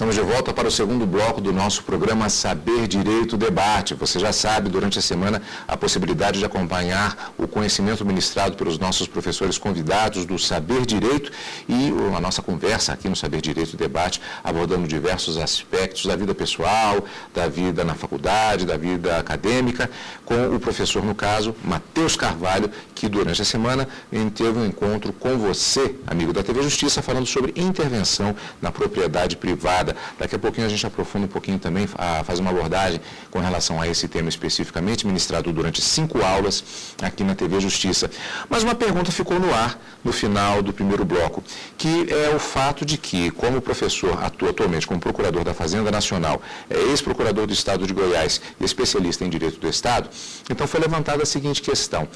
Estamos de volta para o segundo bloco do nosso programa Saber Direito Debate. Você já sabe, durante a semana, a possibilidade de acompanhar o conhecimento ministrado pelos nossos professores convidados do Saber Direito e a nossa conversa aqui no Saber Direito Debate, abordando diversos aspectos da vida pessoal, da vida na faculdade, da vida acadêmica, com o professor, no caso, Matheus Carvalho, que durante a semana teve um encontro com você, amigo da TV Justiça, falando sobre intervenção na propriedade privada. Daqui a pouquinho a gente aprofunda um pouquinho também, faz uma abordagem com relação a esse tema especificamente, ministrado durante 5 aulas aqui na TV Justiça. Mas uma pergunta ficou no ar no final do primeiro bloco, que é o fato de que, como o professor atua atualmente como procurador da Fazenda Nacional, é ex-procurador do Estado de Goiás e especialista em direito do Estado, então foi levantada a seguinte questão.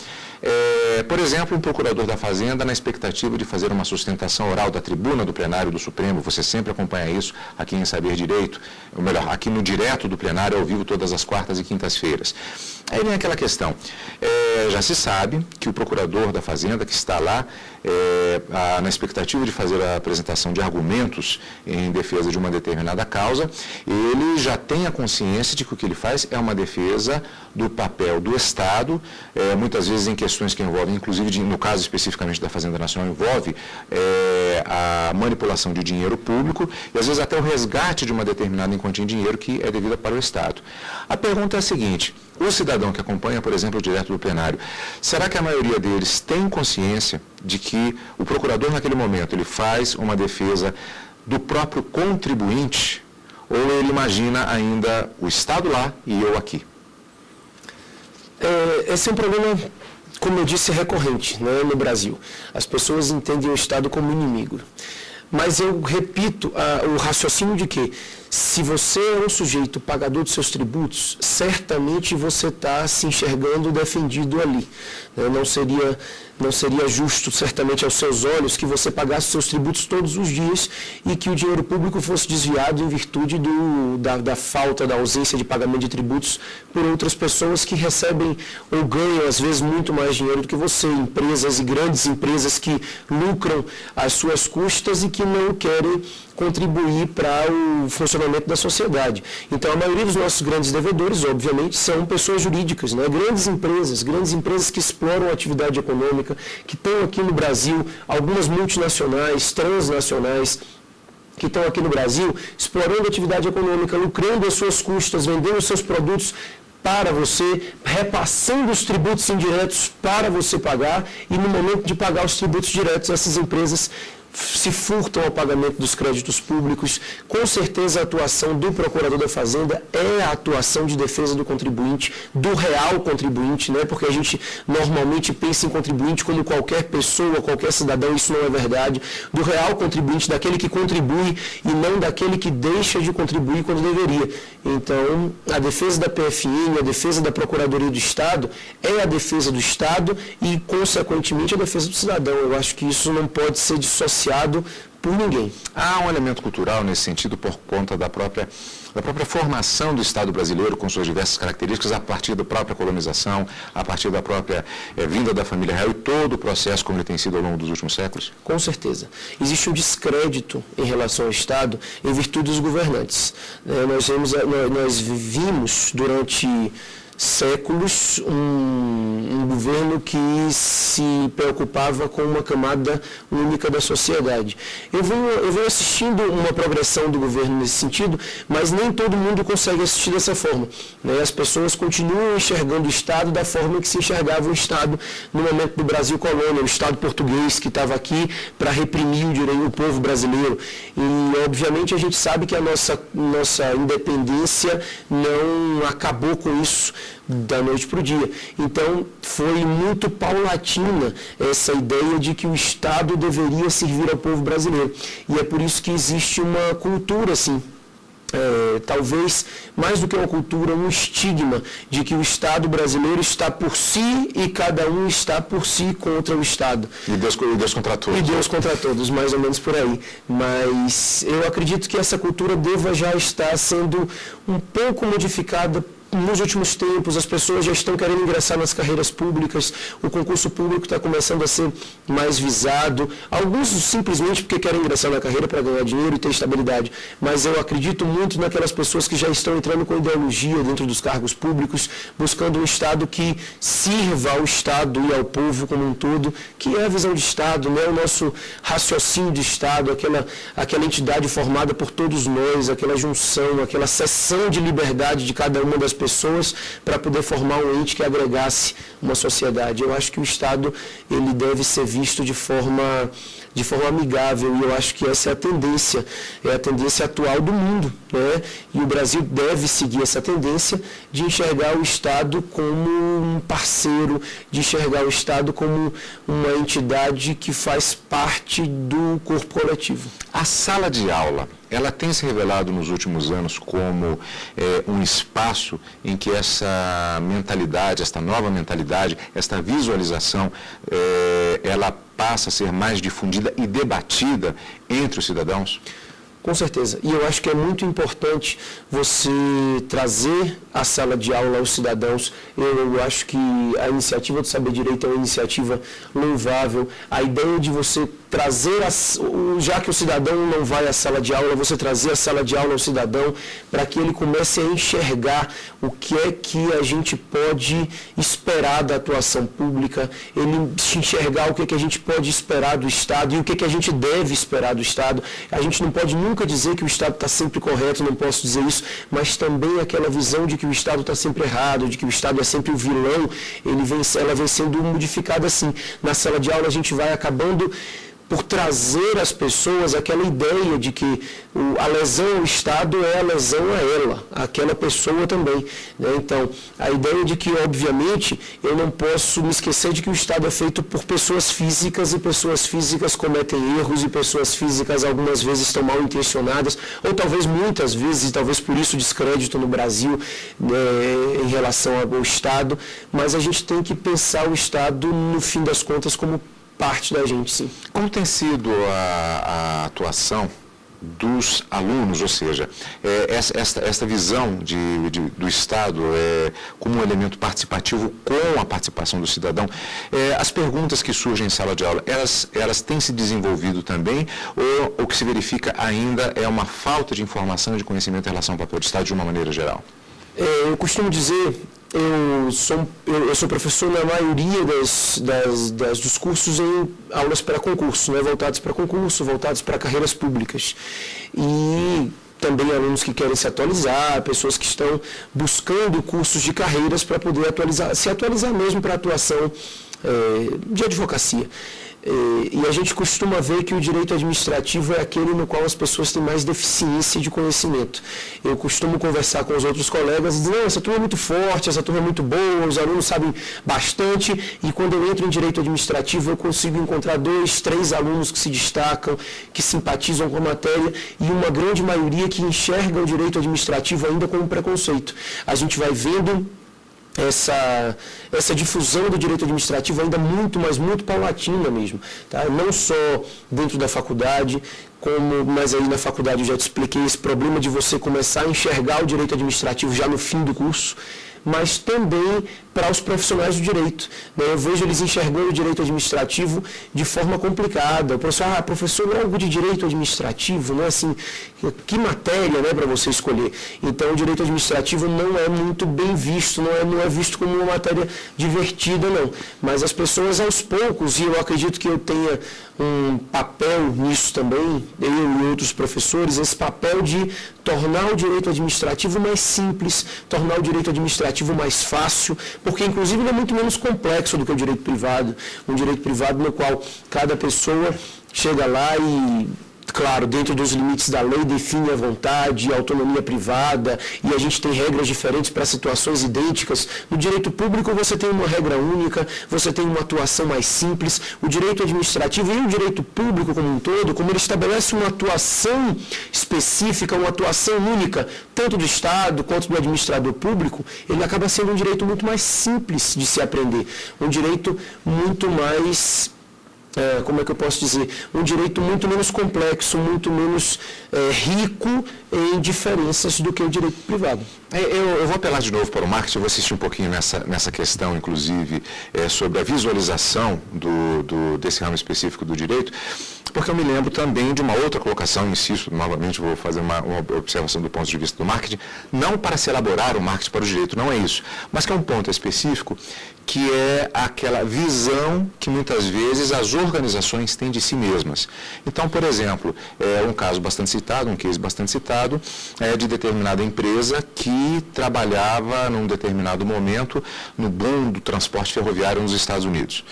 Por exemplo, um procurador da Fazenda, na expectativa de fazer uma sustentação oral da tribuna do plenário do Supremo, você sempre acompanha isso aqui em Saber Direito, ou melhor, aqui no direto do plenário, ao vivo, todas as quartas e quintas-feiras. Aí vem aquela questão, já se sabe que o procurador da Fazenda, que está lá, na expectativa de fazer a apresentação de argumentos em defesa de uma determinada causa, ele já tem a consciência de que o que ele faz é uma defesa do papel do Estado, muitas vezes em questões que envolvem, inclusive no caso especificamente da Fazenda Nacional, envolve a manipulação de dinheiro público e às vezes até o resgate de uma determinada quantia em dinheiro que é devida para o Estado. A pergunta é a seguinte: o cidadão que acompanha, por exemplo, o direto do plenário, será que a maioria deles tem consciência de que o procurador naquele momento ele faz uma defesa do próprio contribuinte, ou ele imagina ainda o Estado lá e eu aqui? Esse é um problema, como eu disse, recorrente, né, no Brasil. As pessoas entendem o Estado como inimigo. Mas eu repito o raciocínio de que, se você é um sujeito pagador de seus tributos, certamente você está se enxergando defendido ali. Não seria justo, certamente, aos seus olhos, que você pagasse seus tributos todos os dias e que o dinheiro público fosse desviado em virtude da falta, da ausência de pagamento de tributos por outras pessoas que recebem ou ganham, às vezes, muito mais dinheiro do que você. Empresas e grandes empresas que lucram às suas custas e que não querem contribuir para o funcionamento da sociedade. Então, a maioria dos nossos grandes devedores, obviamente, são pessoas jurídicas, né? Grandes empresas que exploram a atividade econômica, que estão aqui no Brasil, algumas multinacionais, transnacionais, que estão aqui no Brasil, explorando a atividade econômica, lucrando às suas custas, vendendo seus produtos para você, repassando os tributos indiretos para você pagar, e no momento de pagar os tributos diretos, essas empresas se furtam ao pagamento dos créditos públicos. Com certeza a atuação do procurador da Fazenda é a atuação de defesa do contribuinte, do real contribuinte, né? Porque a gente normalmente pensa em contribuinte como qualquer pessoa, qualquer cidadão, isso não é verdade. Do real contribuinte, daquele que contribui e não daquele que deixa de contribuir quando deveria. Então, a defesa da PFN, a defesa da Procuradoria do Estado é a defesa do Estado e, consequentemente, a defesa do cidadão. Eu acho que isso não pode ser dissociado por ninguém. Há um elemento cultural nesse sentido por conta da própria formação do Estado brasileiro, com suas diversas características, a partir da própria colonização, a partir da própria vinda da família real e todo o processo como ele tem sido ao longo dos últimos séculos? Com certeza. Existe um descrédito em relação ao Estado em virtude dos governantes. Nós vimos durante séculos um governo que se preocupava com uma camada única da sociedade. Eu venho assistindo uma progressão do governo nesse sentido, mas nem todo mundo consegue assistir dessa forma, né? As pessoas continuam enxergando o Estado da forma que se enxergava o Estado no momento do Brasil colônia, o Estado português que estava aqui para reprimir o povo brasileiro. E, obviamente, a gente sabe que a nossa independência não acabou com isso da noite para o dia. Então, foi muito paulatina essa ideia de que o Estado deveria servir ao povo brasileiro. E é por isso que existe uma cultura, assim, talvez mais do que uma cultura, um estigma de que o Estado brasileiro está por si e cada um está por si contra o Estado. E Deus contra todos. E Deus contra todos, mais ou menos por aí. Mas eu acredito que essa cultura deva já estar sendo um pouco modificada nos últimos tempos, as pessoas já estão querendo ingressar nas carreiras públicas, o concurso público está começando a ser mais visado, alguns simplesmente porque querem ingressar na carreira para ganhar dinheiro e ter estabilidade, mas eu acredito muito naquelas pessoas que já estão entrando com ideologia dentro dos cargos públicos, buscando um Estado que sirva ao Estado e ao povo como um todo, que é a visão de Estado, né? O nosso raciocínio de Estado, aquela entidade formada por todos nós, aquela junção, aquela seção de liberdade de cada uma das pessoas para poder formar um ente que agregasse uma sociedade. Eu acho que o Estado ele deve ser visto de forma amigável, e eu acho que essa é a tendência atual do mundo, né? E o Brasil deve seguir essa tendência de enxergar o Estado como um parceiro, de enxergar o Estado como uma entidade que faz parte do corpo coletivo. A sala de aula, ela tem se revelado nos últimos anos como um espaço em que essa mentalidade, esta nova mentalidade, esta visualização, ela passa a ser mais difundida e debatida entre os cidadãos? Com certeza. E eu acho que é muito importante você trazer a sala de aula aos cidadãos. Eu acho que a iniciativa do Saber Direito é uma iniciativa louvável. A ideia de você trazer, já que o cidadão não vai à sala de aula, você trazer a sala de aula ao cidadão para que ele comece a enxergar o que é que a gente pode esperar da atuação pública, ele enxergar o que é que a gente pode esperar do Estado e o que é que a gente deve esperar do Estado. A gente não pode nunca dizer que o Estado está sempre correto, não posso dizer isso, mas também aquela visão de que o Estado está sempre errado, de que o Estado é sempre o vilão, ela vem sendo modificada assim. Na sala de aula a gente vai acabando por trazer às pessoas aquela ideia de que a lesão ao Estado é a lesão a ela, aquela pessoa também, né? Então, a ideia de que, obviamente, eu não posso me esquecer de que o Estado é feito por pessoas físicas, e pessoas físicas cometem erros, e pessoas físicas algumas vezes estão mal intencionadas, ou talvez muitas vezes, e talvez por isso descrédito no Brasil, né, em relação ao Estado, mas a gente tem que pensar o Estado, no fim das contas, como parte da gente, sim. Como tem sido a atuação dos alunos, ou seja, esta visão do Estado como um elemento participativo com a participação do cidadão, as perguntas que surgem em sala de aula, elas têm se desenvolvido também, ou o que se verifica ainda é uma falta de informação e de conhecimento em relação ao papel do Estado de uma maneira geral? Eu costumo dizer, eu sou professor na maioria dos cursos em aulas para concurso, né, voltados para concurso, voltados para carreiras públicas. E também alunos que querem se atualizar, pessoas que estão buscando cursos de carreiras para poder se atualizar mesmo para a atuação de advocacia. E a gente costuma ver que o direito administrativo é aquele no qual as pessoas têm mais deficiência de conhecimento. Eu costumo conversar com os outros colegas e dizer, não, essa turma é muito forte, essa turma é muito boa, os alunos sabem bastante, e quando eu entro em direito administrativo eu consigo encontrar 2, 3 alunos que se destacam, que simpatizam com a matéria, e uma grande maioria que enxerga o direito administrativo ainda como preconceito. A gente vai vendo essa difusão do direito administrativo ainda muito, mas muito paulatina mesmo, tá? Não só dentro da faculdade, mas aí na faculdade eu já te expliquei esse problema de você começar a enxergar o direito administrativo já no fim do curso, mas também para os profissionais do direito, né? Eu vejo eles enxergando o direito administrativo de forma complicada. O professor, não é algo de direito administrativo, não é assim, que matéria, né, para você escolher? Então, o direito administrativo não é muito bem visto, não é visto como uma matéria divertida, não. Mas as pessoas, aos poucos, e eu acredito que eu tenha um papel nisso também, eu e outros professores, esse papel de tornar o direito administrativo mais simples, tornar o direito administrativo mais fácil, porque inclusive ele é muito menos complexo do que o direito privado, um direito privado no qual cada pessoa chega lá e, claro, dentro dos limites da lei, define a vontade, a autonomia privada, e a gente tem regras diferentes para situações idênticas. No direito público você tem uma regra única, você tem uma atuação mais simples. O direito administrativo e o direito público como um todo, como ele estabelece uma atuação específica, uma atuação única, tanto do Estado quanto do administrador público, ele acaba sendo um direito muito mais simples de se aprender, um direito muito mais... como é que eu posso dizer, um direito muito menos complexo, muito menos rico em diferenças do que o direito privado. Eu vou apelar de novo para o marketing, eu vou insistir um pouquinho nessa questão, inclusive, sobre a visualização desse ramo específico do direito, porque eu me lembro também de uma outra colocação, insisto, novamente vou fazer uma observação do ponto de vista do marketing, não para se elaborar o marketing para o direito, não é isso, mas que é um ponto específico, que é aquela visão que muitas vezes as organizações têm de si mesmas. Então, por exemplo, um caso bastante citado, um case bastante citado, de determinada empresa que trabalhava num determinado momento no boom do transporte ferroviário nos Estados Unidos.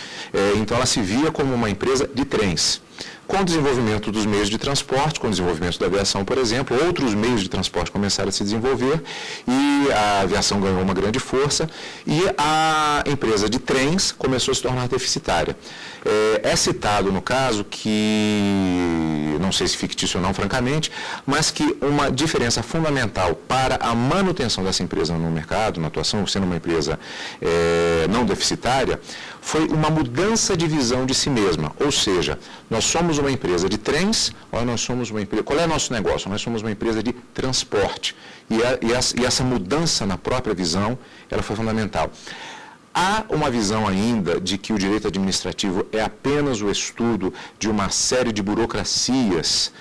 Então, ela se via como uma empresa de trens. Com o desenvolvimento dos meios de transporte, com o desenvolvimento da aviação, por exemplo, outros meios de transporte começaram a se desenvolver e a aviação ganhou uma grande força e a empresa de trens começou a se tornar deficitária. É citado no caso que, não sei se fictício ou não, francamente, mas que uma diferença fundamental para a manutenção dessa empresa no mercado, na atuação, sendo uma empresa não deficitária, foi uma mudança de visão de si mesma. Ou seja, nós somos uma empresa de trens, ou nós somos uma empresa... Qual é o nosso negócio? Nós somos uma empresa de transporte. E essa mudança na própria visão, ela foi fundamental. Há uma visão ainda de que o direito administrativo é apenas o estudo de uma série de burocracias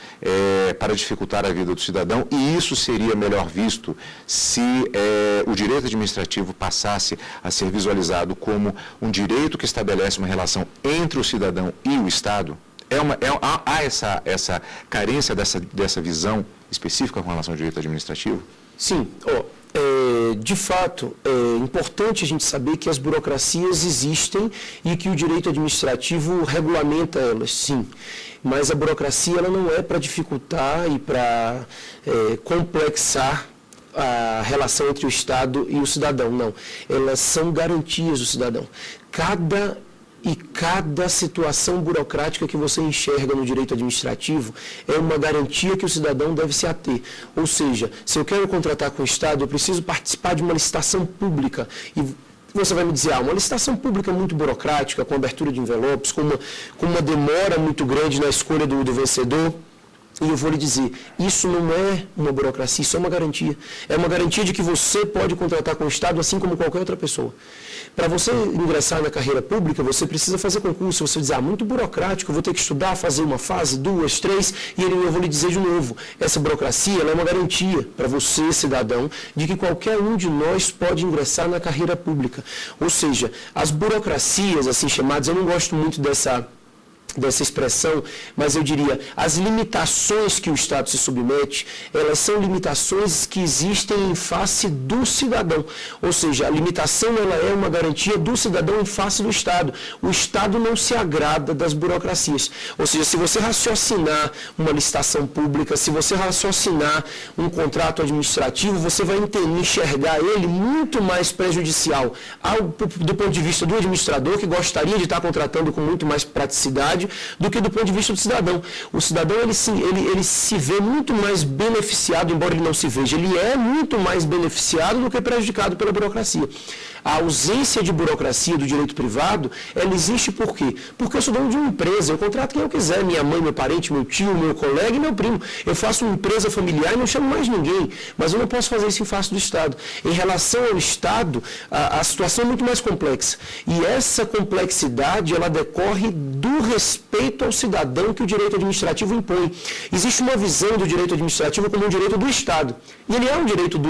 para dificultar a vida do cidadão, e isso seria melhor visto se o direito administrativo passasse a ser visualizado como um direito que estabelece uma relação entre o cidadão e o Estado. Há essa carência dessa visão específica com relação ao direito administrativo? Sim, de fato, é importante a gente saber que as burocracias existem e que o direito administrativo regulamenta elas, sim. Mas a burocracia ela não é para dificultar e para complexar a relação entre o Estado e o cidadão, não. Elas são garantias do cidadão. Cada situação burocrática que você enxerga no direito administrativo é uma garantia que o cidadão deve se ater. Ou seja, se eu quero contratar com o Estado, eu preciso participar de uma licitação pública. E você vai me dizer, uma licitação pública muito burocrática, com abertura de envelopes, com uma demora muito grande na escolha do vencedor. E eu vou lhe dizer, isso não é uma burocracia, isso é uma garantia. É uma garantia de que você pode contratar com o Estado assim como qualquer outra pessoa. Para você ingressar na carreira pública, você precisa fazer concurso. Você diz, muito burocrático, eu vou ter que estudar, fazer uma fase, 2, 3, e eu vou lhe dizer de novo, essa burocracia ela é uma garantia para você, cidadão, de que qualquer um de nós pode ingressar na carreira pública. Ou seja, as burocracias, assim chamadas, eu não gosto muito dessa expressão, mas eu diria, as limitações que o Estado se submete, elas são limitações que existem em face do cidadão. Ou seja, a limitação ela é uma garantia do cidadão em face do Estado. O Estado não se agrada das burocracias. Ou seja, se você raciocinar uma licitação pública, se você raciocinar um contrato administrativo, você vai enxergar ele muito mais prejudicial do ponto de vista do administrador, que gostaria de estar contratando com muito mais praticidade, do que do ponto de vista do cidadão. O cidadão ele se vê muito mais beneficiado, embora ele não se veja, ele é muito mais beneficiado do que prejudicado pela burocracia. A ausência de burocracia do direito privado, ela existe por quê? Porque eu sou dono de uma empresa, eu contrato quem eu quiser, minha mãe, meu parente, meu tio, meu colega e meu primo. Eu faço uma empresa familiar e não chamo mais ninguém, mas eu não posso fazer isso em face do Estado. Em relação ao Estado, a situação é muito mais complexa. E essa complexidade, ela decorre do respeito ao cidadão que o direito administrativo impõe. Existe uma visão do direito administrativo como um direito do Estado. E ele é um direito do Estado.